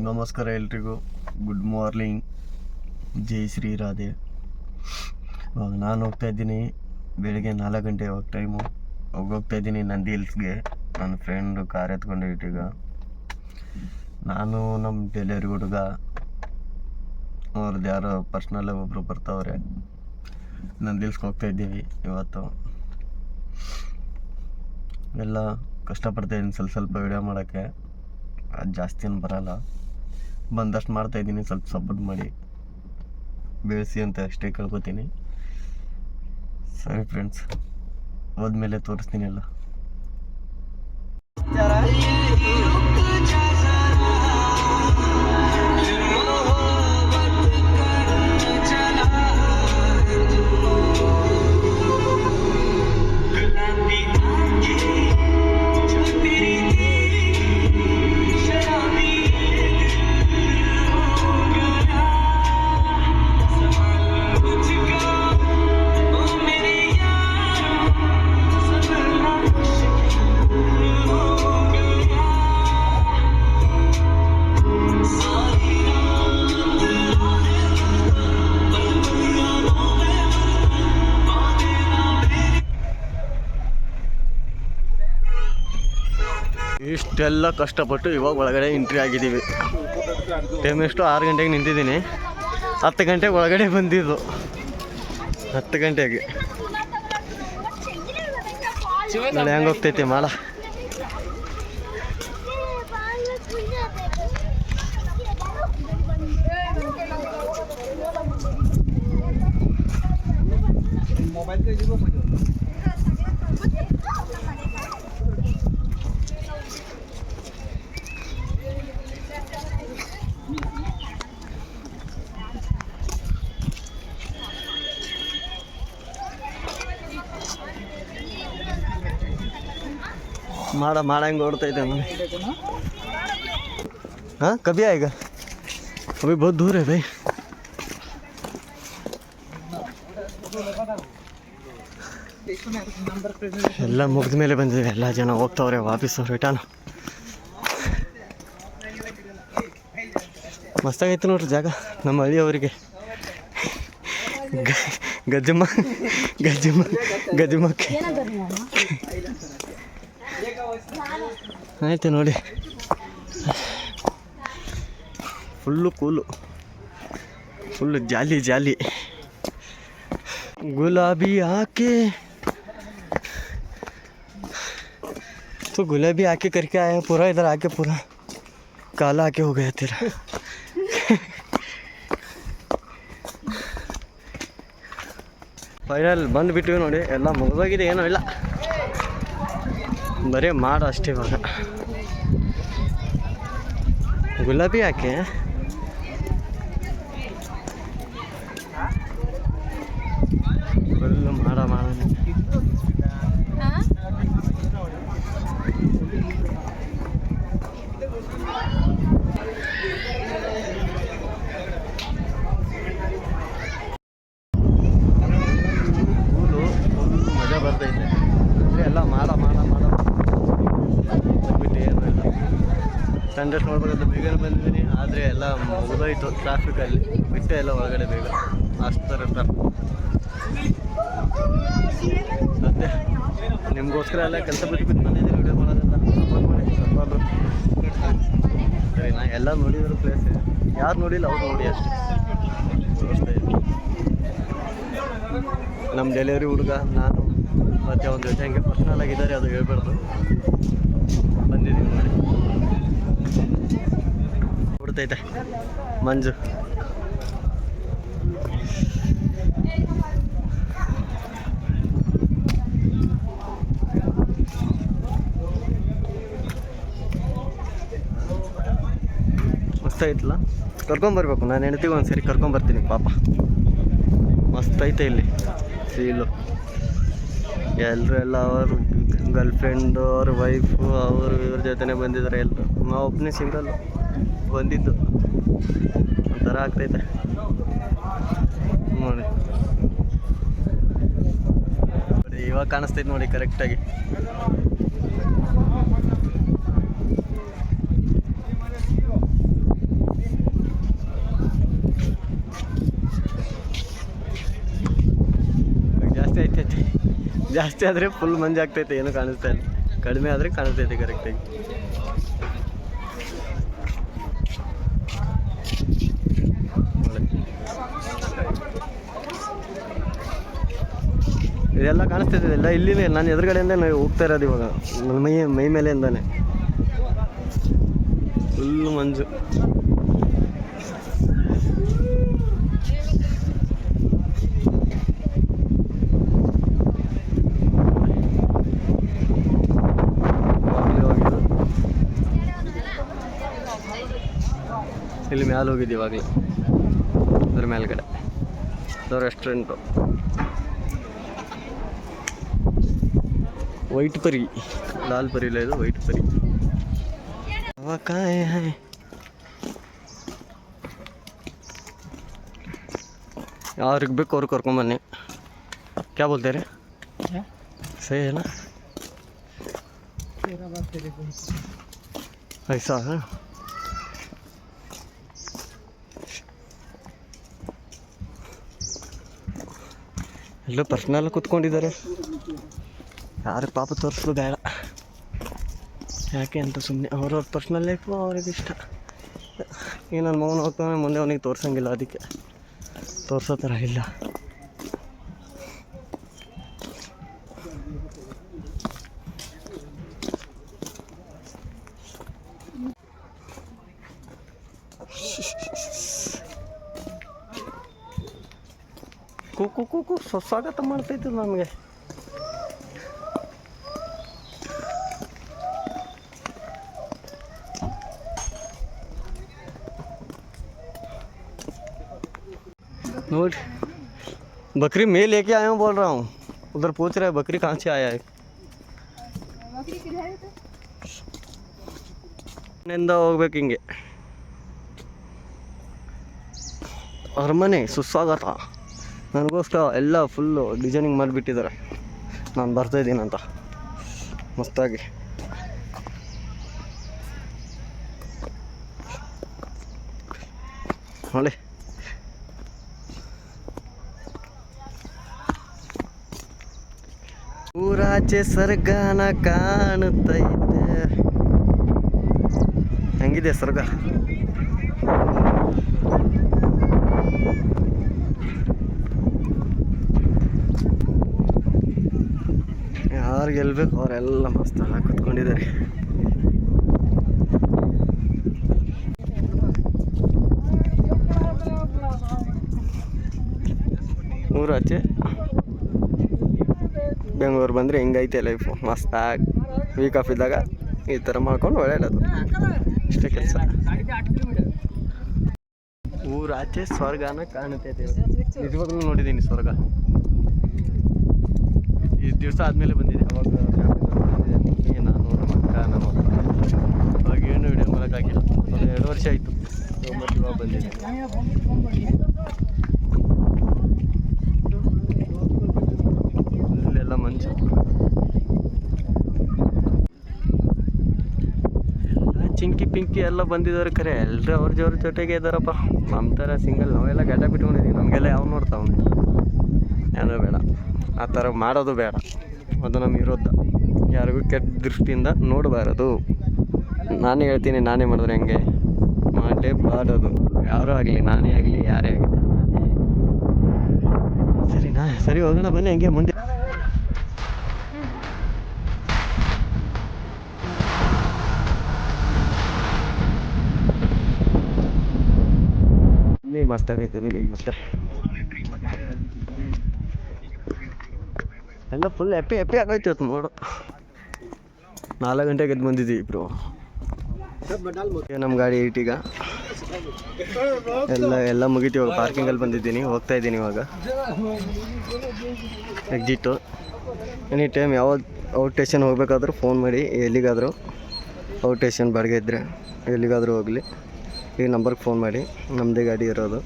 ನಮಸ್ಕಾರ ಎಲ್ರಿಗೂ, good morning, ಜೈ ಶ್ರೀ ರಾಧೆ. ಇವಾಗ ನಾನು ಹೋಗ್ತಾ ಇದ್ದೀನಿ, ಬೆಳಿಗ್ಗೆ 4 ಗಂಟೆ ಇವಾಗ ಟೈಮು. ಹೋಗ್ತಾ ಇದ್ದೀನಿ ನಂದಿ ಹಿಲ್ಸ್ಗೆ. ನನ್ನ ಫ್ರೆಂಡು ಕಾರ್ ಎತ್ಕೊಂಡು ಈಗ ನಾನು ನಮ್ಮ ಡೆಲಿವರಿ ಹುಡುಗ ಅವ್ರದ್ದು ಯಾರೋ ಪರ್ಸ್ನಲ್ ಒಬ್ಬರು ಬರ್ತಾವ್ರೆ. ನಂದಿ ಹಿಲ್ಸ್ಗೆ ಹೋಗ್ತಾ ಇದ್ದೀವಿ ಇವತ್ತು. ಎಲ್ಲ ಕಷ್ಟಪಡ್ತಾಯಿದ್ದೀನಿ ಸ್ವಲ್ಪ ವಿಡಿಯೋ ಮಾಡೋಕ್ಕೆ. ಅದು ಜಾಸ್ತಿ ಏನು ಬರೋಲ್ಲ, ಬಂದಷ್ಟು ಮಾಡ್ತಾಯಿದ್ದೀನಿ. ಸ್ವಲ್ಪ ಸಪೋರ್ಟ್ ಮಾಡಿ ಬೆಳೆಸಿ ಅಂತ ಅಷ್ಟೇ ಕೇಳ್ಕೊತೀನಿ. ಸರಿ ಫ್ರೆಂಡ್ಸ್, ಹೋದ್ಮೇಲೆ ತೋರಿಸ್ತೀನಿ ಎಲ್ಲ. ಇಷ್ಟೆಲ್ಲ ಕಷ್ಟಪಟ್ಟು ಇವಾಗ ಒಳಗಡೆ ಎಂಟ್ರಿ ಆಗಿದ್ದೀವಿ. ಟೈಮ್ ಎಷ್ಟು? 6 ಗಂಟೆಗೆ ನಿಂತಿದ್ದೀನಿ. 10 ಗಂಟೆಗೆ ಒಳಗಡೆ ಬಂದಿದ್ದು. 10 ಗಂಟೆಗೆ ನೋಡಿ ಹೆಂಗೆ ಹೋಗ್ತೈತೆ ಮಾಡ. माड़ा ಹೆಂಗೆ ಓಡ್ತೈತೆ मम्मी. हाँ कभी आएगा? अभी बहुत दूर है भाई. ಎಲ್ಲ ಮುಗಿದ ಮೇಲೆ ಬಂದಿದೆ. ಎಲ್ಲ ಜನ ಹೋಗ್ತಾವ್ರೆ ವಾಪಸ್ ರಿಟರ್ನ್. ಮಸ್ತಾಗೈತೆ ನೋಡ್ರಿ ಜಾಗ. ನಮ್ಮ ಹಳ್ಳಿಯವರಿಗೆ ಗಜ್ಜಮ್ಮ ಗಜ್ಜಮ್ಮ ಗಜ್ಜಮ್ಮಕ್ಕೆ ಆಯ್ತು ನೋಡಿ. ಫುಲ್ಲು ಕೂಲು, ಫುಲ್ಲು ಜಾಲಿ ಜಾಲಿ. गुलाबी आके तो गुलाबी आके करके आया, पूरा इधर आके पूरा काला आके हो गया तेरा. ಫೈನಲ್ ಬಂದುಬಿಟ್ವಿ ನೋಡಿ. ಎಲ್ಲ ಮುಗಿದೋಗಿದೆ, ಏನೂ ಇಲ್ಲ, ಬರೀ ಮಾಡು ಅಷ್ಟೇ. ಇವಾಗ ಗುಲಾಬಿ ಯಾಕೆ ಫುಲ್ಲು ಮಾಡ ಮಜಾ ಬರ್ತೈತೆ. ಎಲ್ಲ ಮಾಡ ಬಿಟ್ಟು ಏನೂ ಇಲ್ಲ. ಸಂಡಸ್ ನೋಡ್ಬೇಕಂತ ಬೇಗನೆ ಬಂದಿದ್ದೀನಿ, ಆದರೆ ಎಲ್ಲ ಮುಗಿದೋಯ್ತು ಟ್ರಾಫಿಕಲ್ಲಿ. ಬಿಟ್ಟು ಎಲ್ಲ ಒಳಗಡೆ ಬೇಗ ಅಷ್ಟರ ಮತ್ತೆ ನಿಮಗೋಸ್ಕರ ಎಲ್ಲ ಕೆಲಸ ಬಿಟ್ಟು ಬಂದಿದ್ದೀನಿ ವಿಡಿಯೋ ಮಾಡೋದಂತ. ಸಪೋರ್ಟ್ ಮಾಡಿ ಸ್ವಲ್ಪ. ಸರಿನಾ? ಎಲ್ಲ ನೋಡಿದ್ರು ಪ್ಲೇಸ್, ಯಾರು ನೋಡಿಲ್ಲ ಅವ್ರು ನೋಡಿ ಅಷ್ಟೇ ತೋರಿಸ್ತಾ ಇದ್ದೀನಿ. ನಮ್ಮ ಡೆಲಿವರಿ ಹುಡುಗ, ನಾನು ಮತ್ತು ಒಂದು ಜೊತೆ ಹಂಗೆ ಪರ್ಸ್ನಲ್ ಆಗಿದ್ದಾರೆ, ಅದು ಹೇಳ್ಬಾರ್ದು. ಬಂದಿದ್ದೀವಿ ನೋಡಿ. ಬಿಡ್ತೈತೆ ಮಂಜು. ಮಸ್ತಾಯ್ತಲ್ಲ, ಕರ್ಕೊಂಬರ್ಬೇಕು. ನಾನು ಹೆಂಡ್ತಿಗೆ ಒಂದು ಸರಿ ಕರ್ಕೊಂಬರ್ತೀನಿ ಪಾಪ. ಮಸ್ತೈತೆ ಇಲ್ಲಿ ಫೀಲು. ಎಲ್ಲರೂ ಎಲ್ಲ ಅವರು ಗರ್ಲ್ ಫ್ರೆಂಡು, ಅವ್ರ ವೈಫು, ಅವರು ಇವ್ರ ಜೊತೆನೇ ಬಂದಿದ್ದಾರೆ ಎಲ್ಲರೂ. ನಾವು ಒಬ್ಬನೇ ಸಿಂಗಲ್ ಬಂದಿದ್ದು. ಒಂಥರ ಆಗ್ತೈತೆ ನೋಡಿ. ಇವಾಗ ಕಾಣಿಸ್ತೈತೆ ನೋಡಿ ಕರೆಕ್ಟಾಗಿ. ಜಾಸ್ತಿ ಆದರೆ ಫುಲ್ ಮಂಜು ಆಗ್ತೈತೆ, ಏನೂ ಕಾಣಿಸ್ತಾ ಇಲ್ಲ. ಕಡಿಮೆ ಆದರೆ ಕಾಣಿಸ್ತೈತೆ ಕರೆಕ್ಟಾಗಿ. ಇದೆಲ್ಲ ಕಾಣಿಸ್ತೈತೆ ಎಲ್ಲ ಇಲ್ಲಿನೇ, ನಾನು ಎದುರುಗಡೆಯಿಂದ ಹೋಗ್ತಾ ಇರೋದು ಇವಾಗ. ನನ್ನ ಮೈ ಮೇಲೆಯಿಂದಾನೆ ಫುಲ್ಲು ಮಂಜು. ಇಲ್ಲಿ ಮ್ಯಾಲೆ ಹೋಗಿದ್ದು ಇವಾಗಲೇ, ಅದ್ರ ಮೇಲ್ಗಡೆ ಅದು ರೆಸ್ಟೋರೆಂಟು. ವೈಟ್ ಪರಿ, ಲಾಲ್ ಪರಿ ಇಲ್ಲ, ಇದು ವೈಟ್ ಪರಿ. ಕಾಯ್ ಹೈ ಯಾರಿಗೆ ಬೇಕು ಅವ್ರಿಗೆ ಕರ್ಕೊಂಬನ್ನಿ. ಕ್ಯಾ ಬೋಲ್ತಾರೆ ಸही है ना, ऐसा है. ಎಲ್ಲ ಪರ್ಸ್ನಲ್ ಕೂತ್ಕೊಂಡಿದ್ದಾರೆ, ಯಾರಿಗೆ ಪಾಪ ತೋರಿಸಲು ಬೇಡ. ಯಾಕೆ ಅಂತ ಸುಮ್ಮನೆ ಅವ್ರವ್ರ ಪರ್ಸ್ನಲ್ ಲೈಫು ಅವ್ರಿಗೆ ಇಷ್ಟ. ಈಗ ನನ್ನ ಮಗನ ಹೋಗ್ತಾನೆ, ಮುಂದೆ ಅವನಿಗೆ ತೋರ್ಸೋಂಗಿಲ್ಲ, ಅದಕ್ಕೆ ತೋರಿಸೋ ಥರ ಇಲ್ಲ. ಕೂಕು ಕೂಕು ಸ್ವಾಗತ ಮಾಡ್ತೈತೆ ನಮಗೆ. नोट बकरी मैं लेके आया हूँ, बोल रहा हूँ. उधर पूछ रहा है बकरी कहाँ से आया है. ನಿಂದ ಹೋಗ್ಬೇಕು ಹಿಂಗೆ. ಅರಮನೆ ಸುಸ್ವಾಗತ. ನನಗೋಸ್ಕರ ಎಲ್ಲ ಫುಲ್ಲು ಡಿಸೈನಿಂಗ್ ಮಾಡಿಬಿಟ್ಟಿದ್ದಾರೆ, ನಾನು ಬರ್ತಾಯಿದ್ದೀನಿ ಅಂತ ಮಸ್ತಾಗಿ. ನೋಡಿ ಊರಾಚೆ ಸ್ವರ್ಗನ ಕಾಣುತ್ತೈತೆ. ಹೆಂಗಿದೆ ಸ್ವರ್ಗ? ಯಾರು ಗೆಲ್ಬೇಕು ಅವರೆಲ್ಲ ಮಸ್ತ್ ಕೂತ್ಕೊಂಡಿದ್ದಾರೆ. ಊರಾಚೆ ಬೆಂಗಳೂರು ಬಂದರೆ ಹಿಂಗೈತೆ ಲೈಫು, ಮಸ್ತಾಗಿ ವೀಕ್ ಆಫ್ ಇದ್ದಾಗ ಈ ಥರ ಮಾಡ್ಕೊಂಡು ಒಳ್ಳೆಯದು, ಇಷ್ಟೇ ಕೆಲಸ. ಊರಾಚೆ ಸ್ವರ್ಗನ ಕಾಣುತ್ತೈತೆ. ನಿಜವಾಗ್ಲೂ ನೋಡಿದ್ದೀನಿ ಸ್ವರ್ಗ. ಈ ದಿವಸ ಆದಮೇಲೆ ಬಂದಿದೆ. ಅವಾಗ ಬಂದಿದ್ದೆ ನಾನು, ನಮ್ಮ ಅಕ್ಕ, ನಮ್ಮ ಅಪ್ಪ. ಅವಾಗ ಏನು ವಿಡಿಯೋ ಮಾಡೋಕ್ಕಾಗಿಲ್ಲ, ಅದು 2 ವರ್ಷ ಆಯಿತು. ಮತ್ತು ಇವಾಗ ಬಂದಿದೆ. ಇಲ್ಲೆಲ್ಲ ಮಂಚು, ಚಿಂಕಿ ಪಿಂಕಿ ಎಲ್ಲ ಬಂದಿದ್ದಾರೆ. ಖರೆ ಎಲ್ಲರೂ ಅವ್ರ ಜೊತೆಗೆ ಇದ್ದಾರಪ್ಪ. ನಮ್ಮ ಥರ ಸಿಂಗಲ್ ನಾವೆಲ್ಲ ಗಡ್ಡ ಬಿಟ್ಕೊಂಡಿದ್ದೀವಿ. ನಮಗೆಲ್ಲ ಯಾವ ನೋಡ್ತಾವನೆ, ಏನೋ ಬೇಡ, ಆ ಥರ ಮಾಡೋದು ಬೇಡ. ಅದು ನಮ್ಮ ವಿರೋಧ. ಯಾರಿಗೂ ಕೆಟ್ಟ ದೃಷ್ಟಿಯಿಂದ ನೋಡಬಾರದು. ನಾನೇ ಹೇಳ್ತೀನಿ, ನಾನೇ ಮಾಡಿದ್ರೆ ಹೆಂಗೆ ಮಾಡಲೇಬಾರದು. ಯಾರೂ ಆಗಲಿ, ನಾನೇ ಆಗಲಿ, ಯಾರೇ ಆಗಲಿ. ಸರಿನಾ? ಸರಿ, ಹೋಗೋಣ ಬನ್ನಿ ಹಂಗೆ ಮುಂದೆ. ಮಸ್ತ್ ಆಗೈತೆ ಮತ್ತೆ ಎಲ್ಲ ಫುಲ್ ಹ್ಯಾಪಿ ಆಗೈತೆ ಇವತ್ತು. ನೋಡು 4 ಗಂಟೆಗೆ ಎದ್ದು ಬಂದಿದ್ದೀವಿ ಇಬ್ರು. ನಮ್ಮ ಗಾಡಿ ಈಗ ಎಲ್ಲ ಮುಗಿತೀವಿ. ಪಾರ್ಕಿಂಗಲ್ಲಿ ಬಂದಿದ್ದೀನಿ, ಹೋಗ್ತಾ ಇದ್ದೀನಿ ಇವಾಗ ಎಕ್ಸಿಟ್ಟು. ಎನಿ ಟೈಮ್ ಯಾವ್ದು ಔಟ್ ಸ್ಟೇಷನ್ ಹೋಗ್ಬೇಕಾದ್ರೂ ಫೋನ್ ಮಾಡಿ. ಎಲ್ಲಿಗಾದರೂ ಔಟ್ ಸ್ಟೇಷನ್ ಬಾಡಿಗೆ ಇದ್ದರೆ ಎಲ್ಲಿಗಾದರೂ ಹೋಗಲಿ, ಈ ನಂಬರ್ಗೆ ಫೋನ್ ಮಾಡಿ. ನಮ್ಮದೇ ಗಾಡಿ ಇರೋದು.